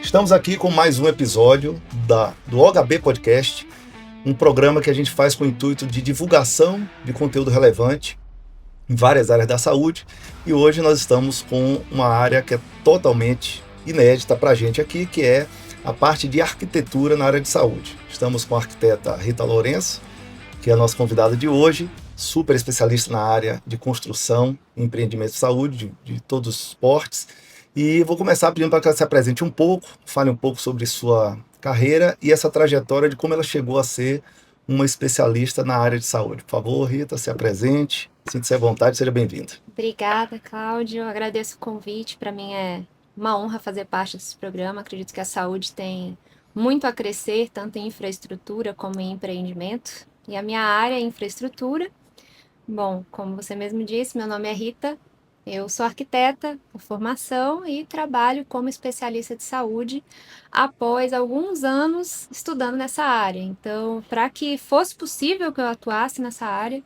Estamos aqui com mais um episódio do OHB Podcast, um programa que a gente faz com o intuito de divulgação de conteúdo relevante em várias áreas da saúde. E hoje nós estamos com uma área que é totalmente inédita para a gente aqui, que é a parte de arquitetura na área de saúde. Estamos com a arquiteta Rita Lourenço, que é a nossa convidada de hoje, super especialista na área de construção e empreendimento de saúde, de todos os portes. E vou começar pedindo para que ela se apresente um pouco, fale um pouco sobre sua carreira e essa trajetória de como ela chegou a ser uma especialista na área de saúde. Por favor, Rita, se apresente, sinta-se à vontade, seja bem-vinda. Obrigada, Cláudio. Eu agradeço o convite. Para mim é uma honra fazer parte desse programa. Acredito que a saúde tem muito a crescer, tanto em infraestrutura como em empreendimento. E a minha área é infraestrutura. Bom, como você mesmo disse, meu nome é Rita. Eu sou arquiteta por formação e trabalho como especialista de saúde após alguns anos estudando nessa área. Então, para que fosse possível que eu atuasse nessa área,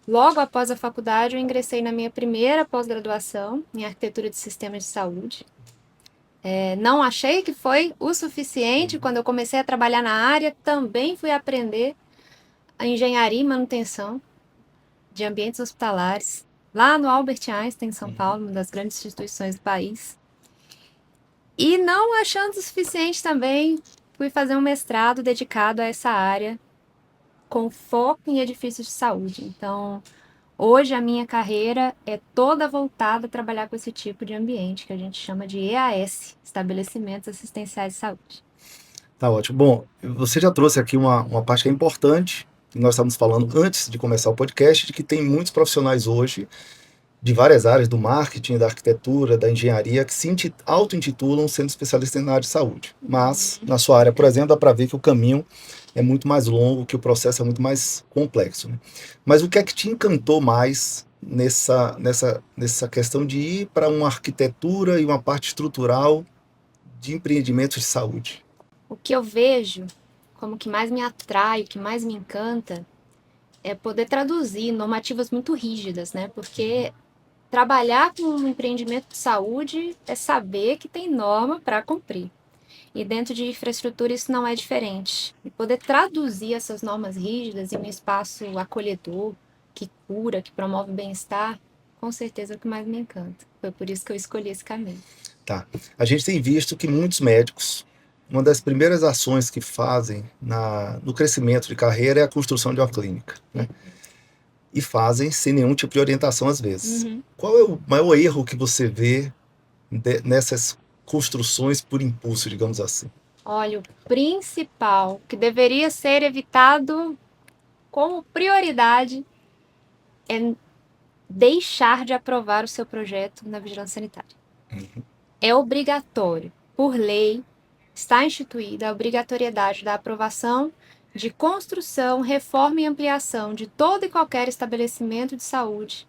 logo após a faculdade, eu ingressei na minha primeira pós-graduação em arquitetura de sistemas de saúde. Não achei que foi o suficiente. Quando eu comecei a trabalhar na área, também fui aprender a engenharia e manutenção de ambientes hospitalares, lá no Albert Einstein, em São Paulo, uma das grandes instituições do país. E não achando o suficiente também, fui fazer um mestrado dedicado a essa área, com foco em edifícios de saúde. Então, hoje a minha carreira é toda voltada a trabalhar com esse tipo de ambiente, que a gente chama de EAS, Estabelecimentos Assistenciais de Saúde. Tá ótimo. Bom, você já trouxe aqui uma parte que é importante, que nós estávamos falando antes de começar o podcast, de que tem muitos profissionais hoje de várias áreas, do marketing, da arquitetura, da engenharia, que se auto-intitulam sendo especialistas na área de saúde. Mas, na sua área, por exemplo, dá para ver que o caminho é muito mais longo, que o processo é muito mais complexo, né? Mas o que é que te encantou mais nessa questão de ir para uma arquitetura e uma parte estrutural de empreendimentos de saúde? O que eu vejo como que mais me atrai, o que mais me encanta, é poder traduzir normativas muito rígidas, né? Porque trabalhar com um empreendimento de saúde é saber que tem norma para cumprir. E dentro de infraestrutura isso não é diferente. E poder traduzir essas normas rígidas em um espaço acolhedor, que cura, que promove bem-estar, com certeza é o que mais me encanta. Foi por isso que eu escolhi esse caminho. Tá. A gente tem visto que muitos médicos, uma das primeiras ações que fazem no crescimento de carreira é a construção de uma clínica, né? E fazem sem nenhum tipo de orientação às vezes. Qual é o maior erro que você vê nessas construções por impulso, digamos assim? Olha, o principal que deveria ser evitado como prioridade é deixar de aprovar o seu projeto na vigilância sanitária. É obrigatório, por lei, está instituída a obrigatoriedade da aprovação de construção, reforma e ampliação de todo e qualquer estabelecimento de saúde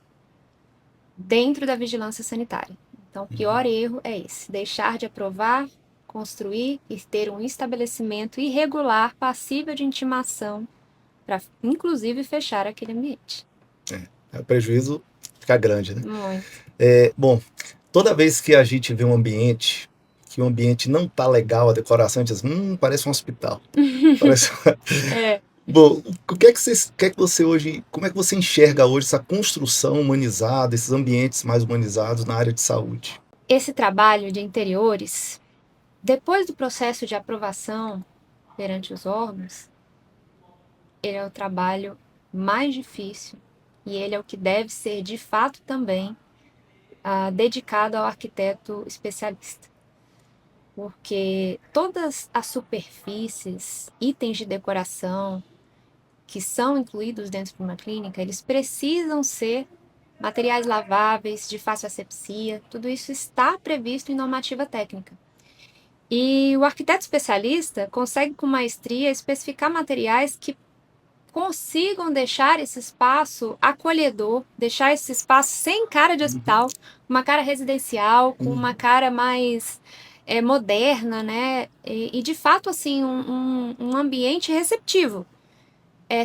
dentro da vigilância sanitária. Então, o pior erro é esse: deixar de aprovar, construir e ter um estabelecimento irregular passível de intimação para, inclusive, fechar aquele ambiente. O prejuízo fica grande, né? Muito. Bom, toda vez que a gente vê um ambiente, que o ambiente não tá legal, a decoração, a gente diz, parece um hospital. Parece... Bom, como é que você enxerga hoje essa construção humanizada, esses ambientes mais humanizados na área de saúde? Esse trabalho de interiores, depois do processo de aprovação perante os órgãos, ele é o trabalho mais difícil e ele é o que deve ser, de fato, também dedicado ao arquiteto especialista. Porque todas as superfícies, itens de decoração que são incluídos dentro de uma clínica, eles precisam ser materiais laváveis, de fácil asepsia, tudo isso está previsto em normativa técnica. E o arquiteto especialista consegue com maestria especificar materiais que consigam deixar esse espaço acolhedor, deixar esse espaço sem cara de hospital, uma cara residencial, com uma cara mais moderna, né? E de fato, assim, um ambiente receptivo.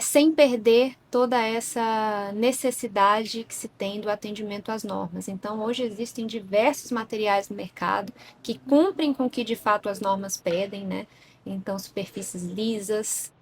sem perder toda essa necessidade que se tem do atendimento às normas. Então, hoje existem diversos materiais no mercado que cumprem com o que de fato as normas pedem, né? Então, superfícies lisas,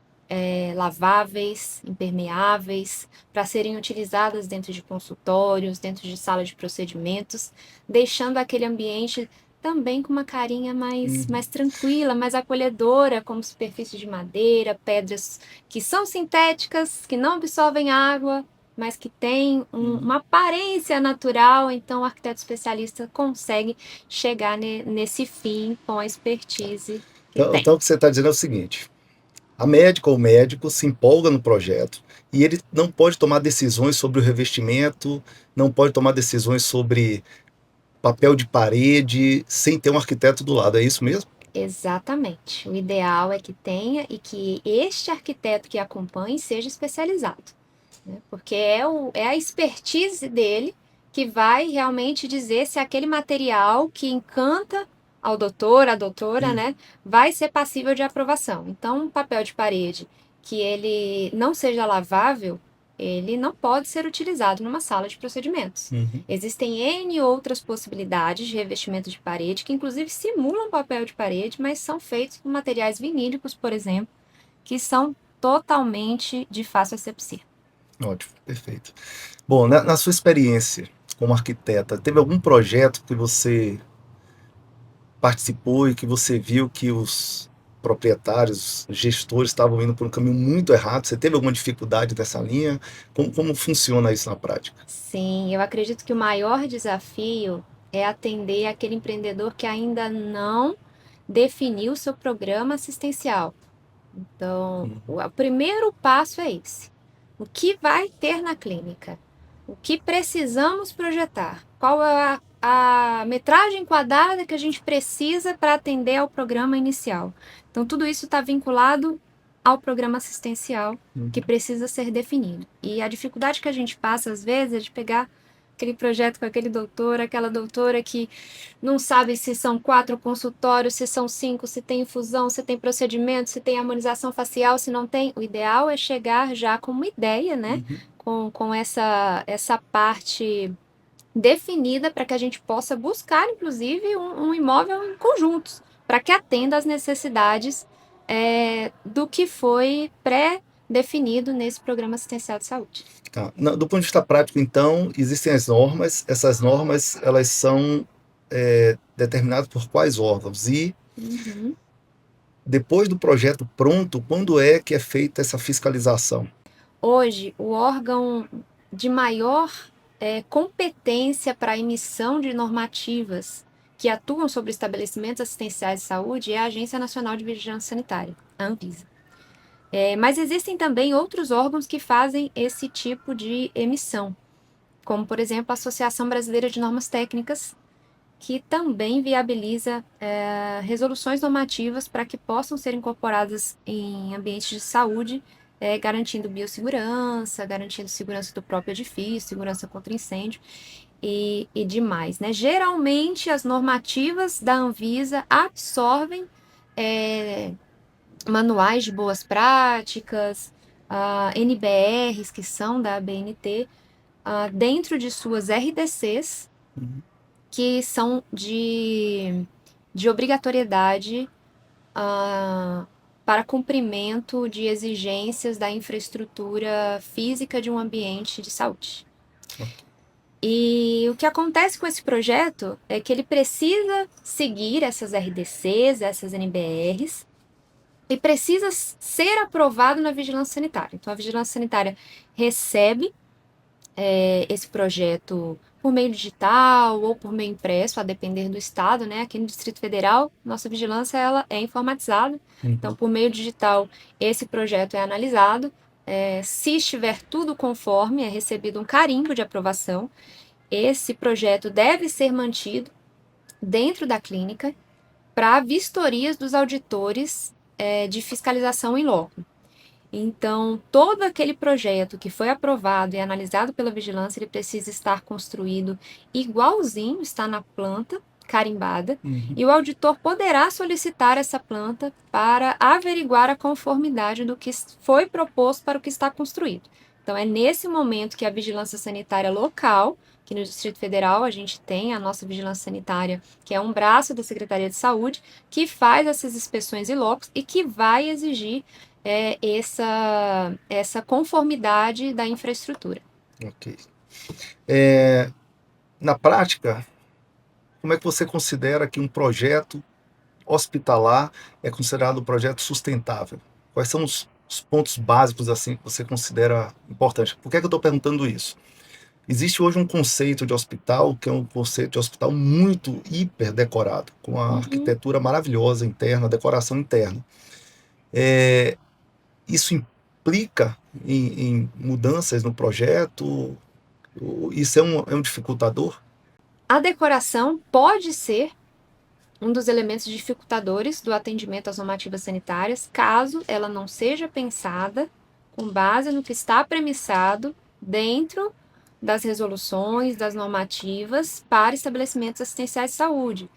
laváveis, impermeáveis, para serem utilizadas dentro de consultórios, dentro de sala de procedimentos, deixando aquele ambiente também com uma carinha mais tranquila, mais acolhedora, como superfície de madeira, pedras que são sintéticas, que não absorvem água, mas que têm uma aparência natural. Então, o arquiteto especialista consegue chegar nesse fim com a expertise que tem. Então, o que você está dizendo é o seguinte: a médica ou médico se empolga no projeto e ele não pode tomar decisões sobre o revestimento, não pode tomar decisões sobre papel de parede sem ter um arquiteto do lado. É isso mesmo? Exatamente. O ideal é que tenha e que este arquiteto que acompanhe seja especializado, né? Porque é a expertise dele que vai realmente dizer se aquele material que encanta ao doutor, à doutora, né, vai ser passível de aprovação. Então, um papel de parede que ele não seja lavável, ele não pode ser utilizado numa sala de procedimentos. Existem N outras possibilidades de revestimento de parede, que inclusive simulam papel de parede, mas são feitos com materiais vinílicos, por exemplo, que são totalmente de fácil asepsia. Ótimo, perfeito. Bom, na sua experiência como arquiteta, teve algum projeto que você participou e que você viu que os proprietários, os gestores estavam indo por um caminho muito errado? Você teve alguma dificuldade nessa linha? Como funciona isso na prática? Sim, eu acredito que o maior desafio é atender aquele empreendedor que ainda não definiu o seu programa assistencial. Então, o primeiro passo é esse. O que vai ter na clínica? O que precisamos projetar? Qual é a metragem quadrada que a gente precisa para atender ao programa inicial? Então, tudo isso está vinculado ao programa assistencial que precisa ser definido. E a dificuldade que a gente passa, às vezes, é de pegar aquele projeto com aquele doutor, aquela doutora que não sabe se são 4 consultórios, se são 5, se tem infusão, se tem procedimento, se tem harmonização facial, se não tem. O ideal é chegar já com uma ideia, né? Com essa parte definida para que a gente possa buscar, inclusive, um imóvel em conjuntos, para que atenda às necessidades do que foi pré-definido nesse programa assistencial de saúde. Tá. Do ponto de vista prático, então, existem as normas. Essas normas, elas são determinadas por quais órgãos? E depois do projeto pronto, quando é que é feita essa fiscalização? Hoje, o órgão de maior competência para a emissão de normativas que atuam sobre estabelecimentos assistenciais de saúde é a Agência Nacional de Vigilância Sanitária, a Anvisa. Mas existem também outros órgãos que fazem esse tipo de emissão, como, por exemplo, a Associação Brasileira de Normas Técnicas, que também viabiliza resoluções normativas para que possam ser incorporadas em ambientes de saúde, garantindo biossegurança, garantindo segurança do próprio edifício, segurança contra incêndio e demais, né? Geralmente, as normativas da Anvisa absorvem manuais de boas práticas, NBRs, que são da ABNT, dentro de suas RDCs, que são de obrigatoriedade para cumprimento de exigências da infraestrutura física de um ambiente de saúde. E o que acontece com esse projeto é que ele precisa seguir essas RDCs, essas NBRs, e precisa ser aprovado na vigilância sanitária. Então, a vigilância sanitária recebe esse projeto por meio digital ou por meio impresso, a depender do estado, né? Aqui no Distrito Federal, nossa vigilância ela é informatizada. Então, por meio digital, esse projeto é analisado. Se estiver tudo conforme, é recebido um carimbo de aprovação. Esse projeto deve ser mantido dentro da clínica para vistorias dos auditores de fiscalização em loco. Então, todo aquele projeto que foi aprovado e analisado pela vigilância, ele precisa estar construído igualzinho, está na planta, carimbada, e o auditor poderá solicitar essa planta para averiguar a conformidade do que foi proposto para o que está construído. Então, é nesse momento que a vigilância sanitária local, que no Distrito Federal a gente tem a nossa vigilância sanitária, que é um braço da Secretaria de Saúde, que faz essas inspeções in loco e que vai exigir essa conformidade da infraestrutura. Ok. Na prática, como é que você considera que um projeto hospitalar é considerado um projeto sustentável? Quais são os pontos básicos assim que você considera importantes? Por que é que eu estou perguntando isso? Existe hoje um conceito de hospital que é um conceito de hospital muito hiper decorado, com a arquitetura maravilhosa interna, decoração interna. Isso implica em mudanças no projeto? Isso é um dificultador? A decoração pode ser um dos elementos dificultadores do atendimento às normativas sanitárias, caso ela não seja pensada com base no que está premissado dentro das resoluções, das normativas para estabelecimentos assistenciais de saúde.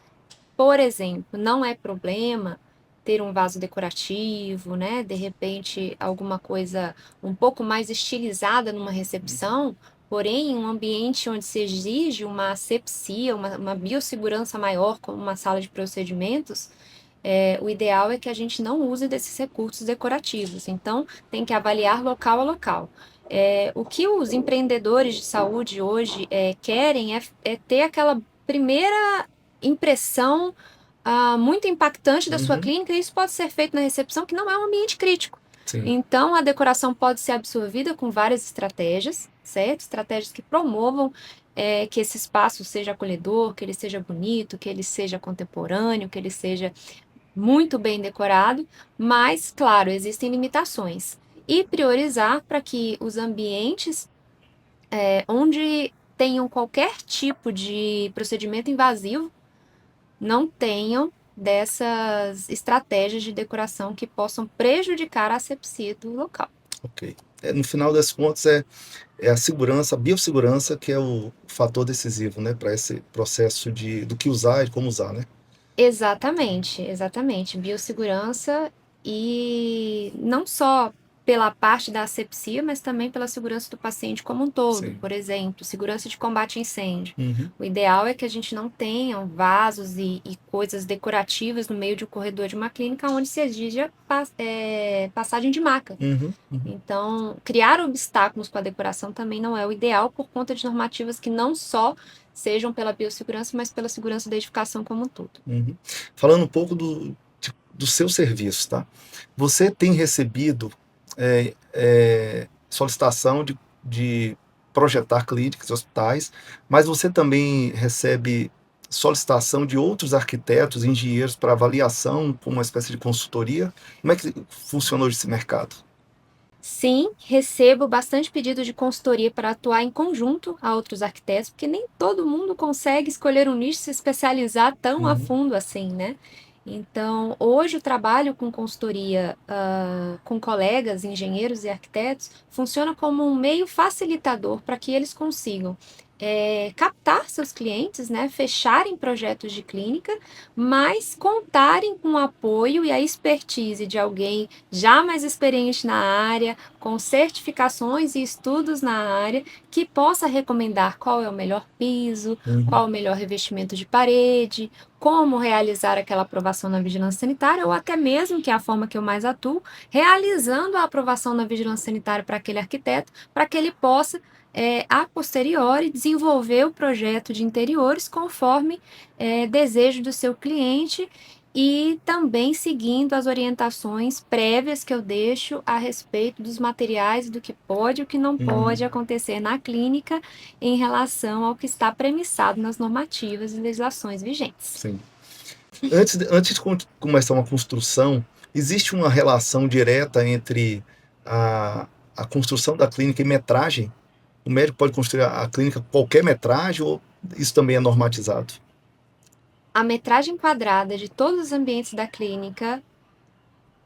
Por exemplo, não é problema ter um vaso decorativo, né? De repente, alguma coisa um pouco mais estilizada numa recepção, porém, em um ambiente onde se exige uma asepsia, uma biossegurança maior, como uma sala de procedimentos, o ideal é que a gente não use desses recursos decorativos. Então, tem que avaliar local a local. O que os empreendedores de saúde hoje querem é ter aquela primeira impressão muito impactante da sua clínica, e isso pode ser feito na recepção, que não é um ambiente crítico. Sim. Então, a decoração pode ser absorvida com várias estratégias, certo? Estratégias que promovam que esse espaço seja acolhedor, que ele seja bonito, que ele seja contemporâneo, que ele seja muito bem decorado, mas, claro, existem limitações. E priorizar para que os ambientes onde tenham qualquer tipo de procedimento invasivo não tenham dessas estratégias de decoração que possam prejudicar a asepsia do local. Ok. No final das contas, é a segurança, a biossegurança que é o fator decisivo, né, para esse processo do que usar e como usar, né? Exatamente. Biossegurança, e não só pela parte da asepsia, mas também pela segurança do paciente como um todo. Sim. Por exemplo, segurança de combate a incêndio. Uhum. O ideal é que a gente não tenha vasos e coisas decorativas no meio de um corredor de uma clínica onde se exija passagem de maca. Então, criar obstáculos com a decoração também não é o ideal, por conta de normativas que não só sejam pela biossegurança, mas pela segurança da edificação como um todo. Falando um pouco do seu serviço, tá? Você tem recebido solicitação de projetar clínicas, hospitais, mas você também recebe solicitação de outros arquitetos, engenheiros para avaliação, como uma espécie de consultoria? Como é que funciona hoje esse mercado? Sim, recebo bastante pedido de consultoria para atuar em conjunto a outros arquitetos, porque nem todo mundo consegue escolher um nicho e se especializar tão a fundo assim, né? Então, hoje o trabalho com consultoria com colegas, engenheiros e arquitetos funciona como um meio facilitador para que eles consigam captar seus clientes, né, fecharem projetos de clínica, mas contarem com o apoio e a expertise de alguém já mais experiente na área, com certificações e estudos na área, que possa recomendar qual é o melhor piso, qual é o melhor revestimento de parede, como realizar aquela aprovação na vigilância sanitária, ou até mesmo, que é a forma que eu mais atuo, realizando a aprovação na vigilância sanitária para aquele arquiteto, para que ele possa, a posteriori, desenvolver o projeto de interiores conforme desejo do seu cliente, e também seguindo as orientações prévias que eu deixo a respeito dos materiais, do que pode e o que não pode acontecer na clínica em relação ao que está premissado nas normativas e legislações vigentes. Sim. Antes de começar uma construção, existe uma relação direta entre a construção da clínica e metragem? O médico pode construir a clínica com qualquer metragem ou isso também é normatizado? A metragem quadrada de todos os ambientes da clínica...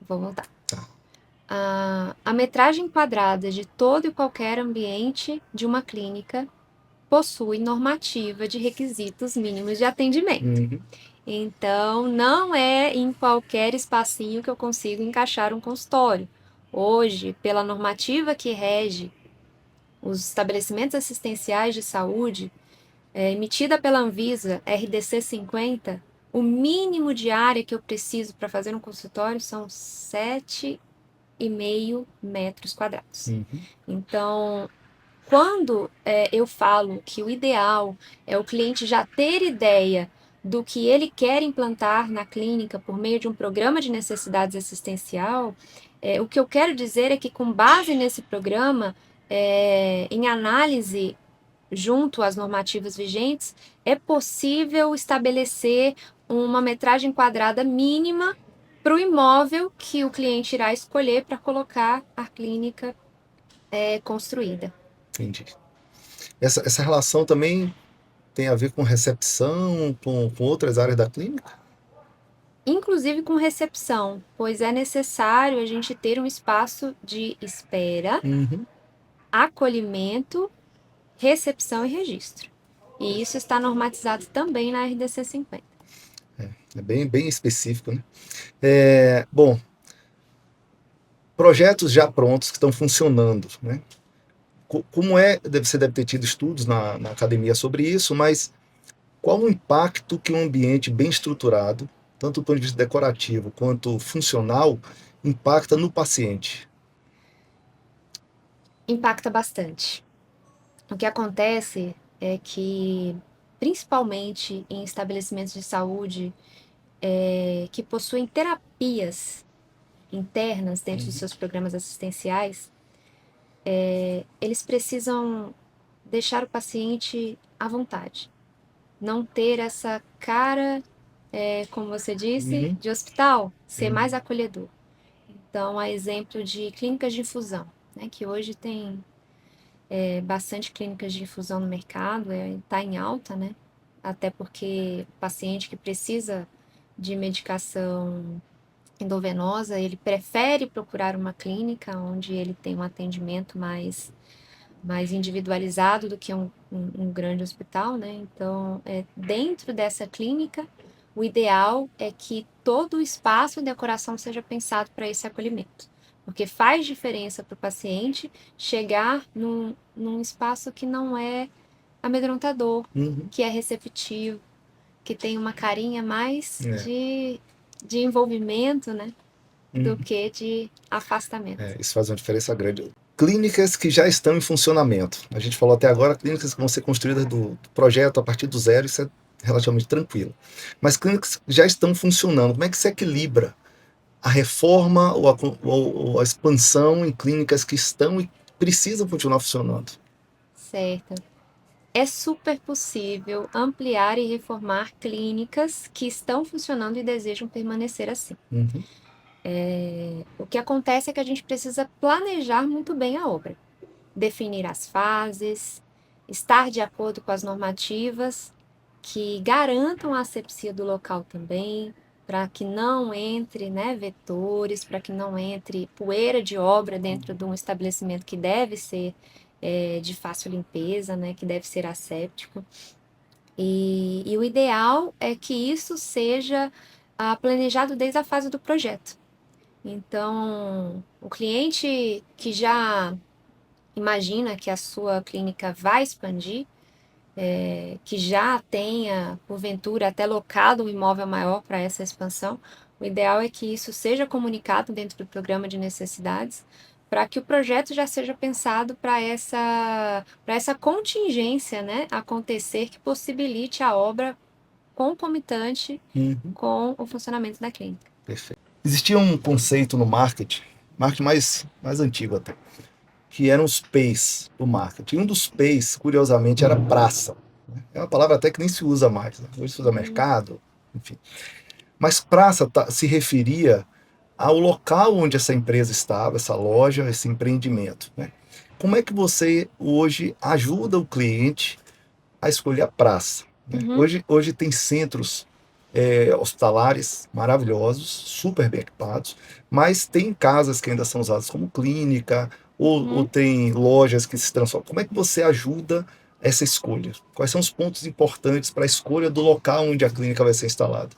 Vou voltar. A metragem quadrada de todo e qualquer ambiente de uma clínica possui normativa de requisitos mínimos de atendimento. Uhum. Então, não é em qualquer espacinho que eu consigo encaixar um consultório. Hoje, pela normativa que rege os estabelecimentos assistenciais de saúde, emitida pela Anvisa, RDC 50, o mínimo de área que eu preciso para fazer um consultório são 7,5 metros quadrados. Uhum. Então, quando eu falo que o ideal é o cliente já ter ideia do que ele quer implantar na clínica por meio de um programa de necessidades assistencial, o que eu quero dizer é que, com base nesse programa, em análise junto às normativas vigentes, é possível estabelecer uma metragem quadrada mínima para o imóvel que o cliente irá escolher para colocar a clínica construída. Entendi. Essa relação também tem a ver com recepção, com outras áreas da clínica? Inclusive com recepção, pois é necessário a gente ter um espaço de espera, Uhum. acolhimento, recepção e registro. E isso está normatizado também na RDC 50. É bem específico, né? Bom, projetos já prontos que estão funcionando, né? Como você deve ter tido estudos na academia sobre isso, mas qual o impacto que um ambiente bem estruturado, tanto do ponto de vista decorativo quanto funcional, impacta no paciente? Impacta bastante. O que acontece é que, principalmente em estabelecimentos de saúde que possuem terapias internas dentro dos seus programas assistenciais, eles precisam deixar o paciente à vontade. Não ter essa cara, como você disse, Uhum. de hospital, ser mais acolhedor. Então, a exemplo de clínicas de infusão, né, que hoje tem bastante clínicas de infusão no mercado, está em alta, né? Até porque o paciente que precisa de medicação endovenosa, ele prefere procurar uma clínica onde ele tem um atendimento mais individualizado do que um grande hospital, né? Então, dentro dessa clínica, o ideal é que todo o espaço e decoração seja pensado para esse acolhimento. Porque faz diferença para o paciente chegar num espaço que não é amedrontador, Uhum. que é receptivo, que tem uma carinha mais É. de envolvimento, né? Do Uhum. que de afastamento. Isso faz uma diferença grande. Clínicas que já estão em funcionamento. A gente falou até agora, clínicas que vão ser construídas do projeto a partir do zero, isso é relativamente tranquilo. Mas clínicas que já estão funcionando, como é que se equilibra a reforma ou a expansão em clínicas que estão e precisam continuar funcionando? Certo. É super possível ampliar e reformar clínicas que estão funcionando e desejam permanecer assim. Uhum. O que acontece é que a gente precisa planejar muito bem a obra, definir as fases, estar de acordo com as normativas que garantam a asepsia do local também, para que não entre, né, vetores, para que não entre poeira de obra dentro de um estabelecimento que deve ser de fácil limpeza, né, que deve ser asséptico. E o ideal é que isso seja planejado desde a fase do projeto. Então, o cliente que já imagina que a sua clínica vai expandir, que já tenha, porventura, até locado um imóvel maior para essa expansão, o ideal é que isso seja comunicado dentro do programa de necessidades, para que o projeto já seja pensado para essa contingência, né, acontecer que possibilite a obra concomitante Uhum. com o funcionamento da clínica. Perfeito. Existia um conceito no marketing mais antigo até, que eram os P's do marketing. Um dos P's, curiosamente, era praça. É uma palavra até que nem se usa mais, né? Hoje se usa mercado, enfim. Mas praça se referia ao local onde essa empresa estava, essa loja, esse empreendimento, né? Como é que você hoje ajuda o cliente a escolher a praça, né? Hoje tem centros hospitalares maravilhosos, super bem equipados, mas tem casas que ainda são usadas como clínica, ou tem lojas que se transformam. Como é que você ajuda essa escolha? Quais são os pontos importantes para a escolha do local onde a clínica vai ser instalada?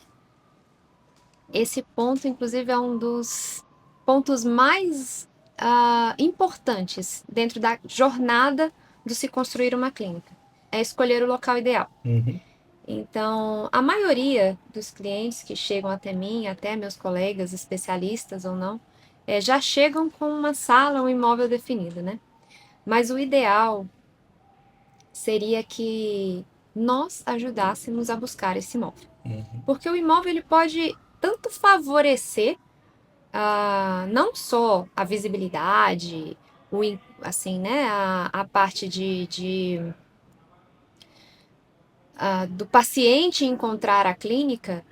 Esse ponto, inclusive, é um dos pontos mais importantes dentro da jornada de se construir uma clínica. É escolher o local ideal. Uhum. Então, a maioria dos clientes que chegam até mim, até meus colegas, especialistas ou não, já chegam com uma sala, um imóvel definido, né? Mas o ideal seria que nós ajudássemos a buscar esse imóvel. Porque o imóvel ele pode tanto favorecer não só a visibilidade, assim, né, a parte do paciente encontrar a clínica,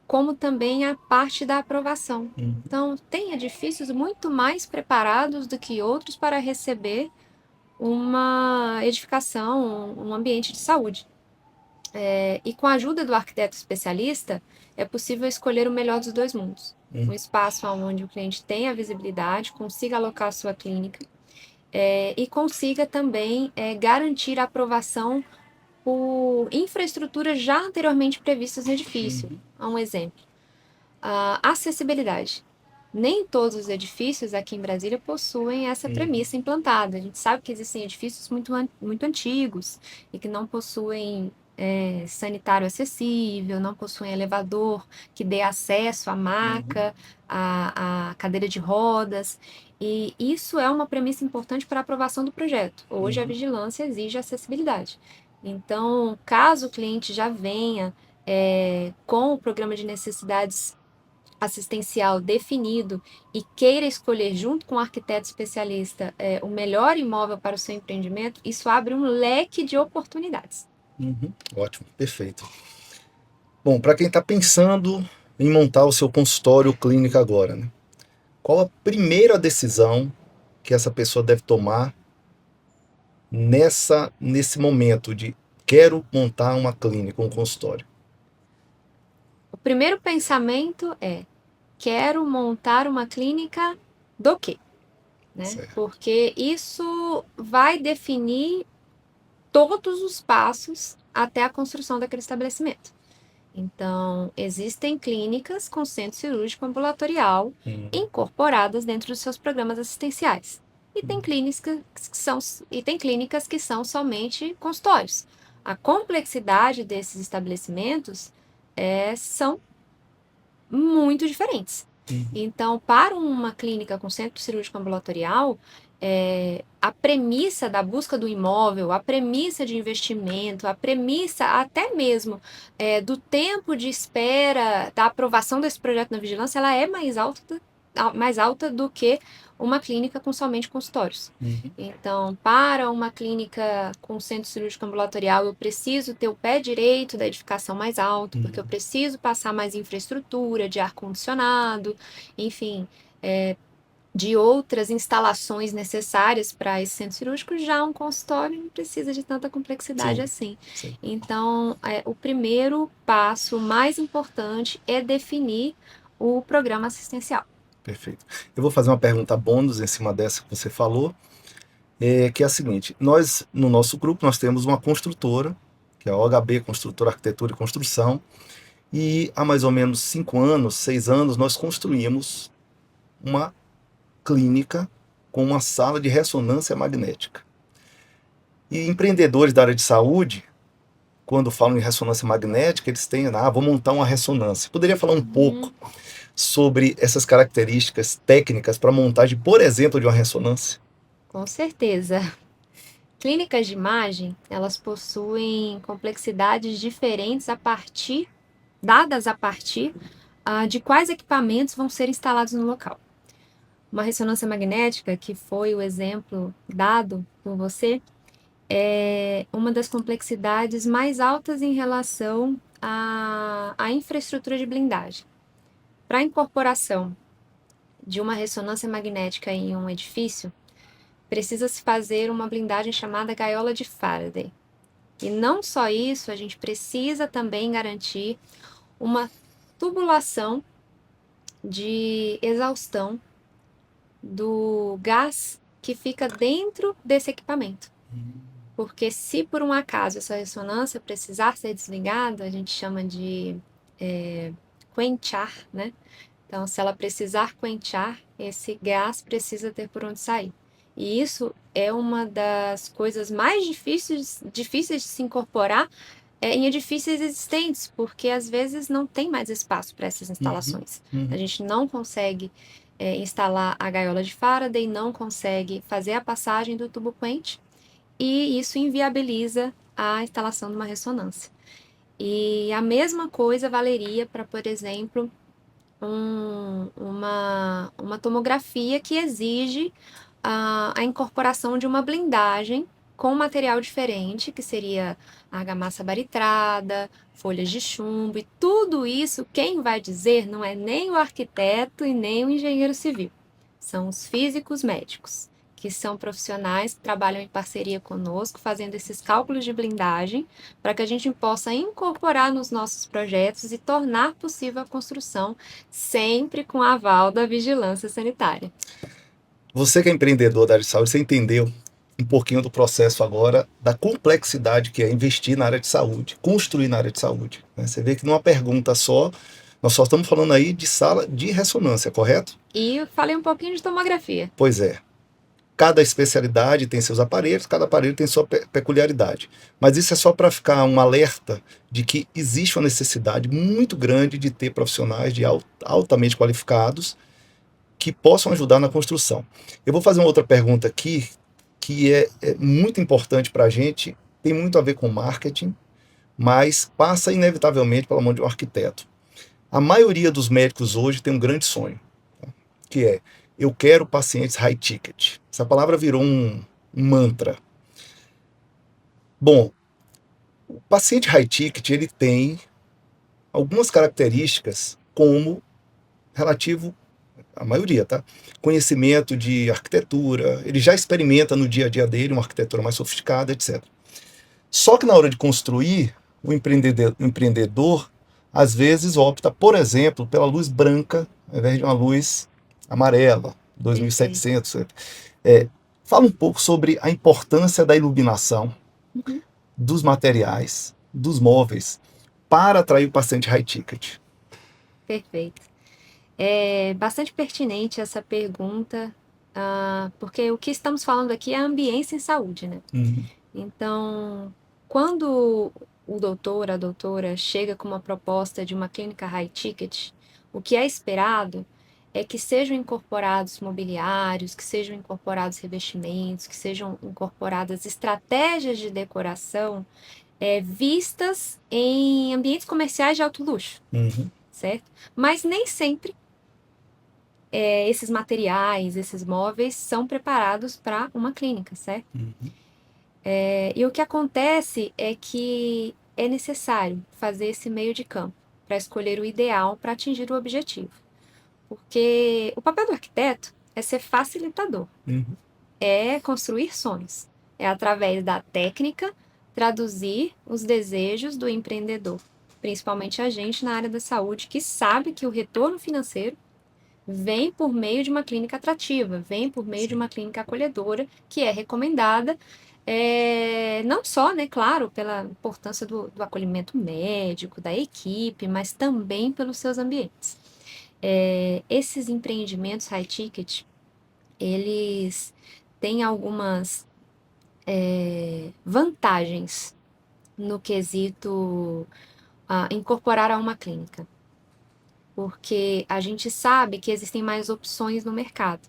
como também a parte da aprovação. Então, tem edifícios muito mais preparados do que outros para receber uma edificação, um ambiente de saúde. E com a ajuda do arquiteto especialista, é possível escolher o melhor dos dois mundos. Um espaço onde o cliente tenha visibilidade, consiga alocar a sua clínica e consiga também garantir a aprovação por infraestruturas já anteriormente previstas no edifício. Um exemplo. Acessibilidade. Nem todos os edifícios aqui em Brasília possuem essa premissa implantada. A gente sabe que existem edifícios muito antigos e que não possuem sanitário acessível, não possuem elevador que dê acesso à maca, à cadeira de rodas. E isso é uma premissa importante para a aprovação do projeto. Hoje a vigilância exige acessibilidade. Então, caso o cliente já venha com o programa de necessidades assistencial definido e queira escolher junto com o arquiteto especialista o melhor imóvel para o seu empreendimento, isso abre um leque de oportunidades. Ótimo, perfeito. Bom, para quem está pensando em montar o seu consultório ou clínica agora, né? Qual a primeira decisão que essa pessoa deve tomar nesse momento de quero montar uma clínica, um consultório? O primeiro pensamento é: quero montar uma clínica do quê? Né? Porque isso vai definir todos os passos até a construção daquele estabelecimento. Então, existem clínicas com centro cirúrgico ambulatorial incorporadas dentro dos seus programas assistenciais. E tem clínicas que são somente consultórios. A complexidade desses estabelecimentos são muito diferentes. Então, para uma clínica com centro cirúrgico ambulatorial, a premissa da busca do imóvel, a premissa de investimento, a premissa até mesmo do tempo de espera da aprovação desse projeto na vigilância, ela é mais alta do que uma clínica com somente consultórios. Então, para uma clínica com centro cirúrgico ambulatorial, eu preciso ter o pé direito da edificação mais alto, porque eu preciso passar mais infraestrutura de ar-condicionado, enfim, de outras instalações necessárias para esse centro cirúrgico. Já um consultório não precisa de tanta complexidade assim. Então, o primeiro passo mais importante é definir o programa assistencial. Perfeito. Eu vou fazer uma pergunta bônus em cima dessa que você falou, que é a seguinte: nós, no nosso grupo, nós temos uma construtora, que é a OHB Construtora Arquitetura e Construção, e há mais ou menos 5 anos, 6 anos, nós construímos uma clínica com uma sala de ressonância magnética. E empreendedores da área de saúde, quando falam em ressonância magnética, eles têm, vou montar uma ressonância. Poderia falar um pouco sobre essas características técnicas para montagem, por exemplo, de uma ressonância? Com certeza. Clínicas de imagem, elas possuem complexidades diferentes dadas a partir de quais equipamentos vão ser instalados no local. Uma ressonância magnética, que foi o exemplo dado por você, é uma das complexidades mais altas em relação à infraestrutura de blindagem. Para a incorporação de uma ressonância magnética em um edifício, precisa-se fazer uma blindagem chamada gaiola de Faraday. E não só isso, a gente precisa também garantir uma tubulação de exaustão do gás que fica dentro desse equipamento. porque se por um acaso essa ressonância precisar ser desligada, a gente chama de quenchar, né? Então, se ela precisar quenchar, esse gás precisa ter por onde sair. E isso é uma das coisas mais difíceis de se incorporar em edifícios existentes, porque às vezes não tem mais espaço para essas instalações. A gente não consegue instalar a gaiola de Faraday, não consegue fazer a passagem do tubo quente, e isso inviabiliza a instalação de uma ressonância. E a mesma coisa valeria para, por exemplo, uma tomografia que exige a incorporação de uma blindagem com material diferente, que seria argamassa baritrada, folhas de chumbo, e tudo isso quem vai dizer não é nem o arquiteto e nem o engenheiro civil, são os físicos médicos, que são profissionais que trabalham em parceria conosco, fazendo esses cálculos de blindagem, para que a gente possa incorporar nos nossos projetos e tornar possível a construção, sempre com a aval da vigilância sanitária. Você que é empreendedor da área de saúde, você entendeu um pouquinho do processo agora, da complexidade que é investir na área de saúde, construir na área de saúde. Né? Você vê que numa pergunta só, nós só estamos falando aí de sala de ressonância, correto? E eu falei um pouquinho de tomografia. Pois é. Cada especialidade tem seus aparelhos, cada aparelho tem sua peculiaridade. Mas isso é só para ficar um alerta de que existe uma necessidade muito grande de ter profissionais altamente qualificados que possam ajudar na construção. Eu vou fazer uma outra pergunta aqui, que é muito importante para a gente, tem muito a ver com marketing, mas passa inevitavelmente pela mão de um arquiteto. A maioria dos médicos hoje tem um grande sonho, tá? Que é: eu quero pacientes high ticket. Essa palavra virou um mantra. Bom, o paciente high ticket, ele tem algumas características como relativo, a maioria, tá? Conhecimento de arquitetura, ele já experimenta no dia a dia dele uma arquitetura mais sofisticada, etc. Só que na hora de construir, o empreendedor às vezes opta, por exemplo, pela luz branca, ao invés de uma luz amarela, 2700. Fala um pouco sobre a importância da iluminação, dos materiais, dos móveis, para atrair o paciente high ticket. Perfeito. É bastante pertinente essa pergunta, porque o que estamos falando aqui é a ambiência em saúde, né? Então, quando o doutor, a doutora chega com uma proposta de uma clínica high ticket, o que é esperado é que sejam incorporados mobiliários, que sejam incorporados revestimentos, que sejam incorporadas estratégias de decoração vistas em ambientes comerciais de alto luxo, certo? Mas nem sempre esses materiais, esses móveis são preparados para uma clínica, certo? E o que acontece é que é necessário fazer esse meio de campo para escolher o ideal para atingir o objetivo. Porque o papel do arquiteto é ser facilitador, é construir sonhos, é através da técnica traduzir os desejos do empreendedor, principalmente a gente na área da saúde, que sabe que o retorno financeiro vem por meio de uma clínica atrativa, vem por meio de uma clínica acolhedora, que é recomendada, não só, né, claro, pela importância do acolhimento médico, da equipe, mas também pelos seus ambientes. Esses empreendimentos high ticket, eles têm algumas vantagens no quesito incorporar a uma clínica. Porque a gente sabe que existem mais opções no mercado.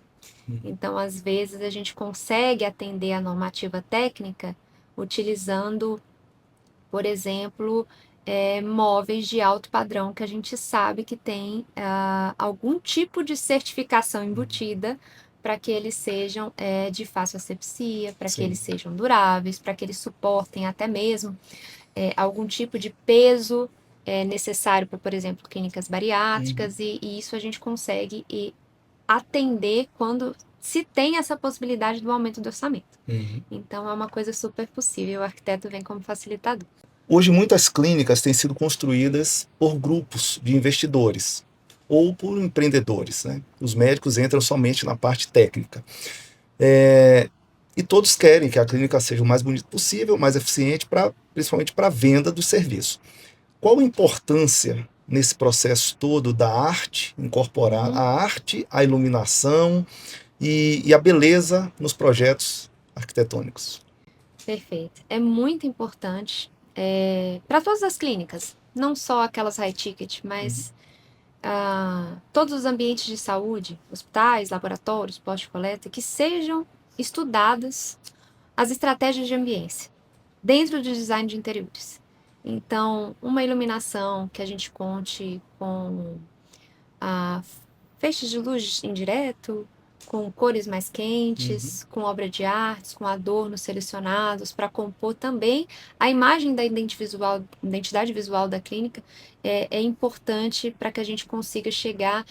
Então, às vezes, a gente consegue atender a normativa técnica utilizando, por exemplo, móveis de alto padrão que a gente sabe que tem algum tipo de certificação embutida para que eles sejam de fácil asepsia, para que eles sejam duráveis, para que eles suportem até mesmo algum tipo de peso necessário para, por exemplo, clínicas bariátricas, e isso a gente consegue atender quando se tem essa possibilidade do aumento do orçamento. Então, é uma coisa super possível, o arquiteto vem como facilitador. Hoje, muitas clínicas têm sido construídas por grupos de investidores ou por empreendedores, né? Os médicos entram somente na parte técnica. e todos querem que a clínica seja o mais bonita possível, mais eficiente, principalmente para a venda do serviço. Qual a importância nesse processo todo da arte, incorporar a arte, a iluminação e a beleza nos projetos arquitetônicos? Perfeito. É muito importante para todas as clínicas, não só aquelas high ticket, mas todos os ambientes de saúde, hospitais, laboratórios, postos de coleta, que sejam estudadas as estratégias de ambiência dentro do design de interiores. Então, uma iluminação que a gente conte com feixes de luz indireto, com cores mais quentes, com obra de artes, com adornos selecionados para compor também a imagem da identidade visual da clínica é importante para que a gente consiga chegar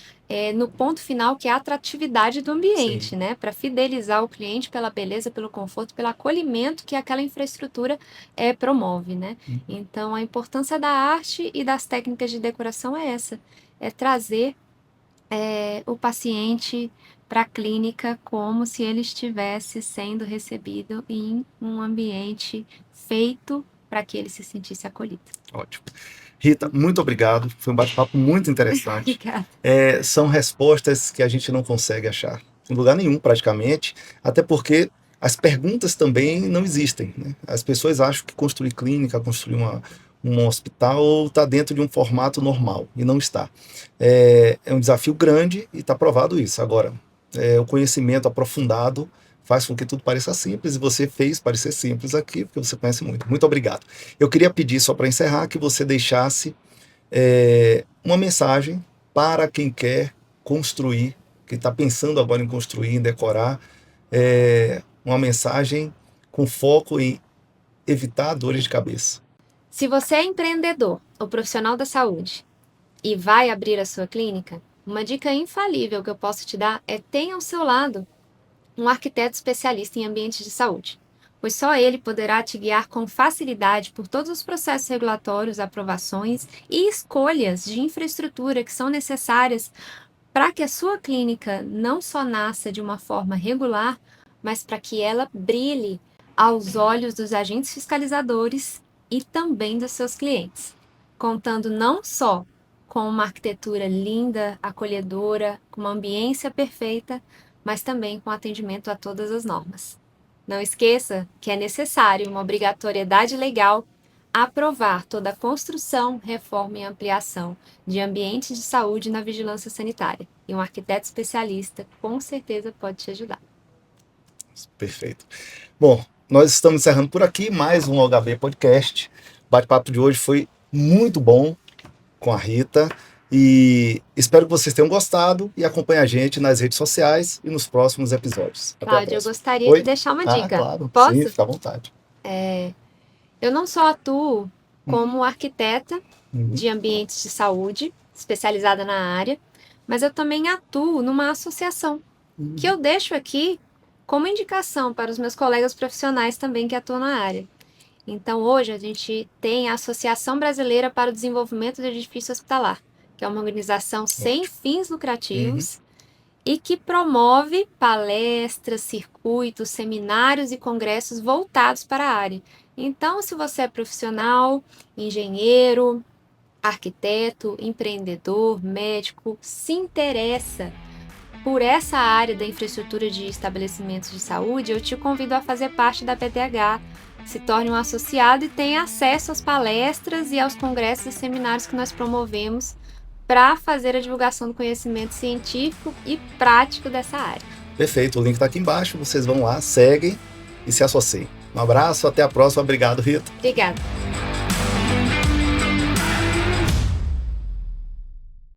no ponto final, que é a atratividade do ambiente, né? Para fidelizar o cliente pela beleza, pelo conforto, pelo acolhimento que aquela infraestrutura promove, né? Então, a importância da arte e das técnicas de decoração é essa, é trazer o paciente para a clínica como se ele estivesse sendo recebido em um ambiente feito para que ele se sentisse acolhido. Ótimo. Rita, muito obrigado. Foi um bate-papo muito interessante. Obrigada. São respostas que a gente não consegue achar em lugar nenhum, praticamente, até porque as perguntas também não existem, né? As pessoas acham que construir clínica, construir um hospital está dentro de um formato normal, e não está. É um desafio grande e está provado isso. Agora, o conhecimento aprofundado faz com que tudo pareça simples, e você fez parecer simples aqui, porque você conhece muito. Muito obrigado. Eu queria pedir, só para encerrar, que você deixasse uma mensagem para quem quer construir, quem está pensando agora em construir, em decorar, uma mensagem com foco em evitar dores de cabeça. Se você é empreendedor ou profissional da saúde e vai abrir a sua clínica, uma dica infalível que eu posso te dar é tenha ao seu lado um arquiteto especialista em ambientes de saúde, pois só ele poderá te guiar com facilidade por todos os processos regulatórios, aprovações e escolhas de infraestrutura que são necessárias para que a sua clínica não só nasça de uma forma regular, mas para que ela brilhe aos olhos dos agentes fiscalizadores e também dos seus clientes, contando não só com uma arquitetura linda, acolhedora, com uma ambiência perfeita, mas também com atendimento a todas as normas. Não esqueça que é necessário uma obrigatoriedade legal aprovar toda a construção, reforma e ampliação de ambientes de saúde na vigilância sanitária. E um arquiteto especialista com certeza pode te ajudar. Perfeito. Bom, nós estamos encerrando por aqui mais um OHB Podcast. O bate-papo de hoje foi muito bom com a Rita e espero que vocês tenham gostado e acompanhem a gente nas redes sociais e nos próximos episódios. Cláudia, eu gostaria de deixar uma dica. Claro. Posso? Sim, fica à vontade. Eu não só atuo como arquiteta de ambientes de saúde, especializada na área, mas eu também atuo numa associação, que eu deixo aqui como indicação para os meus colegas profissionais também que atuam na área. Então, hoje a gente tem a Associação Brasileira para o Desenvolvimento do Edifício Hospitalar, que é uma organização sem fins lucrativos e que promove palestras, circuitos, seminários e congressos voltados para a área. Então, se você é profissional, engenheiro, arquiteto, empreendedor, médico, se interessa por essa área da infraestrutura de estabelecimentos de saúde, eu te convido a fazer parte da BDH, se torne um associado e tenha acesso às palestras e aos congressos e seminários que nós promovemos para fazer a divulgação do conhecimento científico e prático dessa área. Perfeito, o link está aqui embaixo, vocês vão lá, seguem e se associem. Um abraço, até a próxima. Obrigado, Rita. Obrigada.